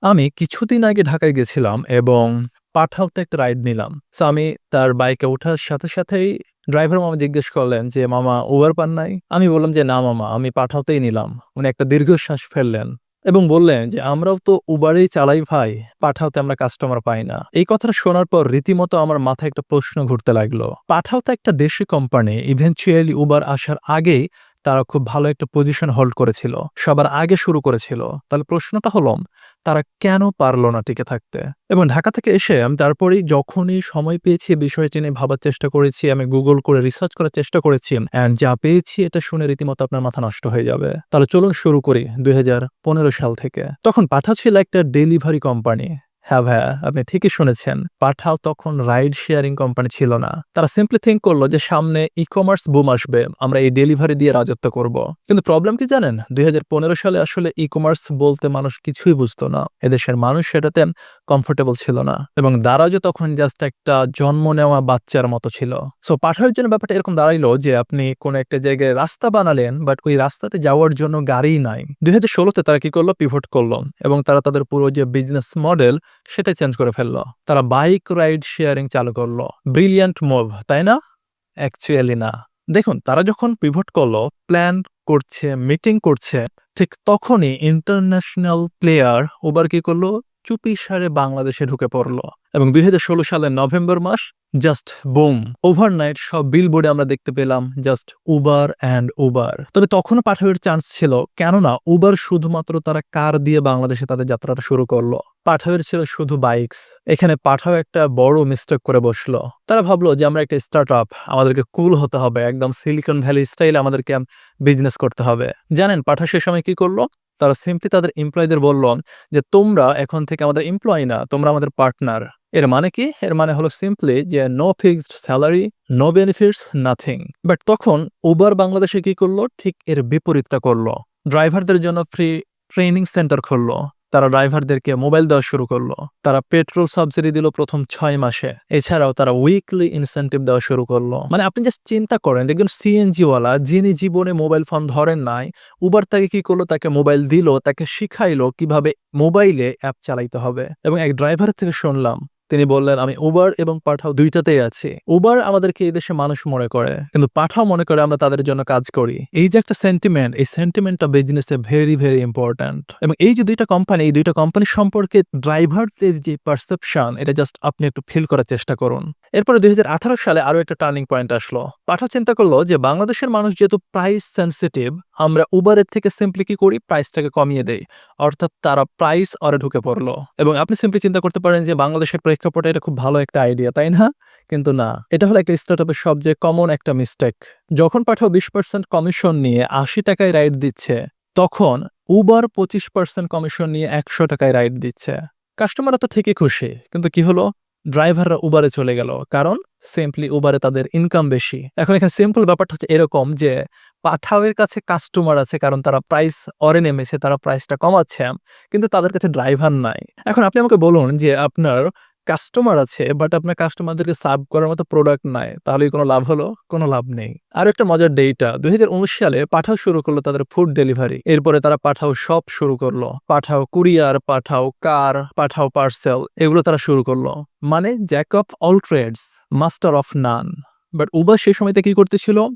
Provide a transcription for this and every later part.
আমি কিছুদিন আগে ঢাকায় গেছিলাম এবং পাঠাওতে একটা রাইড নিলাম। সো আমি তার বাইকে ওঠার সাথে সাথেই ড্রাইভার মামা জিজ্ঞেস করলেন যে, "মামা উবার পান নাই?" আমি বললাম যে, "না মামা, আমি পাঠাওতেই নিলাম।" উনি একটা দীর্ঘশ্বাস ফেললেন এবং বললেন যে, "আমরাও তো উবারই চালাই ভাই, পাঠাওতে আমরা কাস্টমার পাই না।" এই কথাটা শোনার পর রীতিমতো আমার মাথায় একটা প্রশ্ন ঘুরতে লাগলো। পাঠাও তো একটা দেশি কোম্পানি, ইভেনচুয়ালি উবার আসার আগেই তারা খুব ভালো একটা পজিশন হোল্ড করেছিল। সবার আগে শুরু করেছিল। তাহলে প্রশ্নটা হলো তারা কেন পারল না টিকে থাকতে? এবং ঢাকা থেকে এসে আমি তারপরেই যখনই সময় পেয়েছি বিষয়টি নিয়ে ভাবার চেষ্টা করেছি। আমি গুগল করে রিসার্চ করার চেষ্টা করেছি। অ্যান্ড যা পেয়েছি এটা শুনে রীতিমতো আপনার মাথা নষ্ট হয়ে যাবে। তাহলে চলুন শুরু করি ২০১৫ সাল থেকে। তখন পাঠাও ছিল একটা ডেলিভারি কোম্পানি। হ্যাঁ ভাইয়া, আপনি ঠিকই শুনেছেন। পাঠাও তখন রাইড শেয়ারিং কোম্পানি ছিল না। তারা সিম্পলি থিংক করল যে সামনে ই-কমার্স বুম আসবে। আমরা এই ডেলিভারি দিয়ে রাজত্ব করব। কিন্তু প্রবলেম কি জানেন? ২০১৫ সালে আসলে ই-কমার্স বলতে মানুষ কিছুই বুঝতো না। এদেশের মানুষ সেটাতে কমফোর্টেবল ছিল না। এবং দারাজও তখন জাস্ট একটা জন্ম নেওয়া বাচ্চার মতো ছিল। সো পাঠাওয়ের জন্য ব্যাপারটা এরকম দাঁড়াইলো যে আপনি কোন একটা জায়গায় রাস্তা বানালেন, বাট ওই রাস্তাতে যাওয়ার জন্য গাড়িই নাই। ২০১৬ তে তারা কি করল? পিভট করল এবং তারা তাদের পুরো যে বিজনেস মডেল সেটাই চেঞ্জ করে ফেলল। তারা বাইক রাইড শেয়ারিং চালু করল। ব্রিলিয়ান্ট মুভ, তাই না? অ্যাকচুয়ালি না। দেখুন, তারা যখন পিভট করলো, প্ল্যান করছে, মিটিং করছে, ঠিক তখনই ইন্টারন্যাশনাল প্লেয়ার উবার কি করলো? চুপিসারে বাংলাদেশে ঢুকে পড়ল। এবং ২০১৬ সালের নভেম্বর মাস জাস্ট বুম! ওভারনাইট সব বিলবোর্ডে আমরা দেখতে পেলাম জাস্ট উবার অ্যান্ড উবার। তবে তখনও পাঠাওয়ের চান্স ছিল। কেননা উবার শুধুমাত্র তারা কার দিয়ে বাংলাদেশে তাদের যাত্রাটা শুরু করল। পাঠাওয়ের ছিল শুধু বাইকস। এখানে পাঠাও একটা বড় মিস্টেক করে বসলো। তারা ভাবলো যে আমরা একটা স্টার্টআপ, আমাদেরকে কুল হতে হবে। একদম সিলিকন ভ্যালি স্টাইলে আমাদেরকে বিজনেস করতে হবে। জানেন পাঠাও সে সময় কি করল? তারা সিম্পলি তাদের এমপ্লয়িদের বলল যে, "তোমরা এখন থেকে আমাদের এমপ্লয়ি না, তোমরা আমাদের পার্টনার।" এর মানে কি? এর মানে হলো সিম্পলি যে no fixed salary, no benefits, nothing. But তখন উবার বাংলাদেশে কি করল? ঠিক এর বিপরীতটা করল। ড্রাইভারদের জন্য ফ্রি ট্রেনিং সেন্টার খুলল। তারা ড্রাইভারদেরকে মোবাইল দেওয়া শুরু করল। তারা পেট্রোল সাবসিডি দিল প্রথম ৬ মাসে। এছাড়াও তারা উইকলি ইনসেনটিভ দেওয়া শুরু করল। মানে আপনি জাস্ট চিন্তা করেন, দেখবেন সিএনজি ওয়ালা যিনি জীবনে মোবাইল ফোন ধরেন নাই, উবার তাকে কি করল? তাকে মোবাইল দিল, তাকে শিখাইলো কিভাবে মোবাইলে অ্যাপ চালাইতে হবে। এবং এক ড্রাইভারের থেকে শুনলাম, তিনি বললেন, "আমি উবার এবং পাঠাও ২ টাতেই আছি। উবার আমাদেরকে এই দেশের মানুষ মনে করে। কিন্তু পাঠাও মনে করে আমরা তাদের জন্য কাজ করি।" এই যে একটা সেন্টিমেন্ট, এই সেন্টিমেন্টটা বিজনেসে ভেরি, ভেরি ইম্পোর্টেন্ট। এবং এই যে ২ টা কোম্পানি, এই ২ টা কোম্পানি সম্পর্কে ড্রাইভারদের যে পারসেপশন, এটা জাস্ট আপনি একটু ফিল করার চেষ্টা করুন। এরপরে ২০১৮ সালে আরো একটা টার্নিং পয়েন্ট আসলো। পাঠাও চিন্তা করল যে বাংলাদেশের মানুষ যেহেতু প্রাইস সেনসিটিভ, আমরা উবারের থেকে সিম্পলি কি করি? প্রাইসটাকে কমিয়ে দেই। অর্থাৎ তারা প্রাইস অরে ঢুকে পড়ল। এবং আপনি সিম্পলি চিন্তা করতে পারেন যে বাংলাদেশের প্রেক্ষাপটে এটা খুব ভালো একটা আইডিয়া, তাই না? কিন্তু না। এটা হলো একটা স্টার্টআপের সবচেয়ে কমন একটা মিস্টেক। যখন পাঠাও ২০% কমিশন নিয়ে ৳৮০ য় রাইড দিচ্ছে, তখন উবার ২৫% কমিশন নিয়ে ৳১০০ য় রাইড দিচ্ছে। কাস্টমাররা তো ঠিকই খুশি। কিন্তু কি হলো? ড্রাইভাররা উবারে চলে গেল। কারণ সিম্পলি উবারে তাদের ইনকাম বেশি। এখন এখানে সিম্পল ব্যাপারটা হচ্ছে এরকম যে পাঠাওয়ের কাছে কাস্টমার আছে কারণ তারা প্রাইস অরে নেমেছে, তারা প্রাইসটা কমাচ্ছে। কিন্তু তাদের কাছে ড্রাইভার নাই। এখন আপনি আমাকে বলুন যে আপনার কাস্টমার আছে বাট আপনার কাস্টমারদেরকে সার্ভ করার মতো প্রোডাক্ট নাই। তাহলে কি কোনো লাভ হলো? কোনো লাভ নেই। আরো একটা মজার ডেটা ২০১৯ সালে পাঠাও শুরু করলো তাদের ফুড ডেলিভারি। এরপরে তারা পাঠাও শপ শুরু করলো। পাঠাও কুরিয়ার, পাঠাও কার, পাঠাও পার্সেল এগুলো তারা শুরু করলো। মানে jack of all trades, master of none. But Uber সেই সময়তে কি করতেছিল?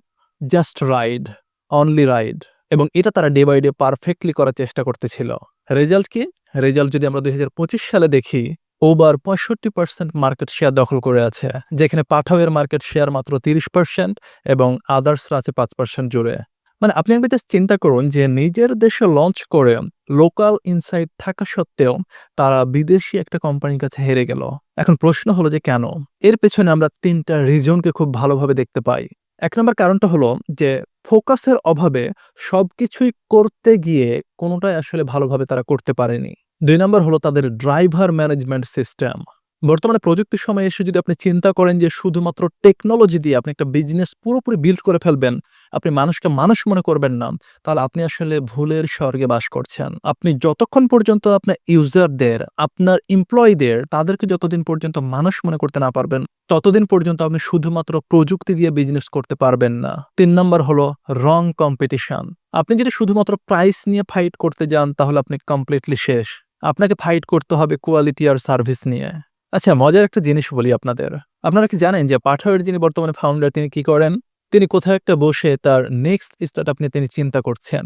Just ride, only ride. এবং এটা তারা ডে বাই ডে পারফেক্টলি করার চেষ্টা করতেছিল। রেজাল্ট কি? রেজাল্ট যদি আমরা ২০২৫ সালে দেখি, উবার ৬৫% মার্কেট শেয়ার দখল করে আছে। যেখানে পাঠাও এর মার্কেট শেয়ার মাত্র ৩০% এবং আদার্সরা আছে ৫% জুড়ে। মানে আপনি একবার জাস্ট চিন্তা করুন যে নিজের দেশে লঞ্চ করে লোকাল ইনসাইট থাকা সত্ত্বেও তারা বিদেশি একটা কোম্পানির কাছে হেরে গেল। এখন প্রশ্ন হলো যে কেন? এর পেছনে আমরা ৩ টা রিজনকে খুব ভালোভাবে দেখতে পাই। ১ নম্বর কারণটা হলো যে ফোকাসের অভাবে সবকিছুই করতে গিয়ে কোনটাই আসলে ভালোভাবে তারা করতে পারেনি। ২ নম্বর হলো তাদের ড্রাইভার ম্যানেজমেন্ট সিস্টেম। বর্তমানে প্রযুক্তির সময়ে এসে যদি আপনি চিন্তা করেন যে শুধুমাত্র টেকনোলজি দিয়ে আপনি একটা বিজনেস পুরোপুরি বিল্ড করে ফেলবেন, আপনি মানুষকে মানুষ মনে করবেন না, তাহলে আপনি আসলে ভুলের স্বর্গে বাস করছেন। আপনি যতক্ষণ পর্যন্ত আপনার ইউজারদের, আপনার এমপ্লয়িদের তাদেরকে যতদিন পর্যন্ত মানুষ মনে করতে না পারবেন, ততদিন পর্যন্ত আপনি শুধুমাত্র প্রযুক্তি দিয়ে বিজনেস করতে পারবেন না। ৩ নাম্বার হলো রং কম্পিটিশন। আপনি যদি শুধুমাত্র প্রাইস নিয়ে ফাইট করতে যান তাহলে আপনি কমপ্লিটলি শেষ। আপনাকে ফাইট করতে হবে কোয়ালিটি আর সার্ভিস নিয়ে। আচ্ছা, মজার একটা জিনিস বলি আপনাদের। আপনারা কি জানেন যে পাঠাওয়ের যিনি বর্তমানে ফাউন্ডার তিনি কি করেন? তিনি কোথাও একটা বসে তার নেক্সট স্টার্টআপ নিয়ে তিনি চিন্তা করছেন।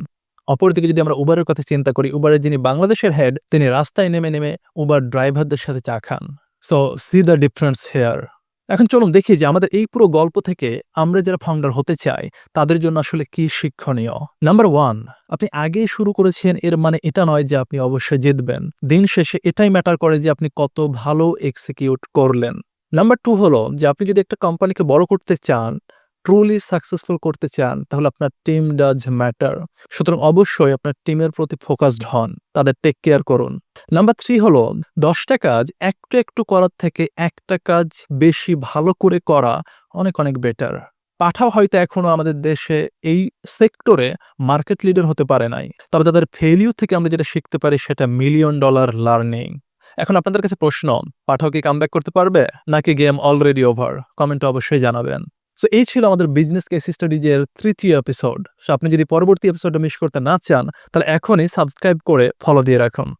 অপরদিকে যদি আমরা উবারের কথা চিন্তা করি, উবারের যিনি বাংলাদেশের হেড তিনি রাস্তায় নেমে উবার ড্রাইভারদের সাথে চা খান। So see the difference here. এখন চলুন দেখি যে আমাদের এই পুরো গল্প থেকে আমরা যারা ফাউন্ডার হতে চাই তাদের জন্য আসলে কি শিক্ষণীয়। নাম্বার 1, আপনি আগেই শুরু করেছেন এর মানে এটা নয় যে আপনি অবশ্যই জিতবেন। দিন শেষে এটাই ম্যাটার করে যে আপনি কত ভালো এক্সিকিউট করলেন। নাম্বার 2 হলো যে আপনি যদি একটা কোম্পানিকে বড় করতে চান, ট্রুলি সাকসেসফুল করতে চান তাহলে আপনার টিম ডাজ ম্যাটার। সুতরাং অবশ্যই আপনার টিমের প্রতি ফোকাসড হন, তাদের টেক কেয়ার করুন। নাম্বার 3 হলো 10টা কাজ একটু করার থেকে একটা কাজ বেশি ভালো করে করা অনেক বেটার। পাঠাও হয়তো এখনো আমাদের দেশে এই সেক্টরে মার্কেট লিডার হতে পারে নাই। তবে তাদের ফেইলিউর থেকে আমরা যেটা শিখতে পারি সেটা $1,000,000 লার্নিং। এখন আপনাদের কাছে প্রশ্ন, পাঠাও কি কামব্যাক করতে পারবে? নাকি গেম অলরেডি ওভার? কমেন্টে অবশ্যই জানাবেন। সো এই ছিল আমাদের বিজনেস কেস স্টাডিজের ৩য় এপিসোড। সো আপনি যদি পরবর্তী এপিসোডটা মিস করতে না চান তাহলে এখনই সাবস্ক্রাইব করে ফলো দিয়ে রাখুন।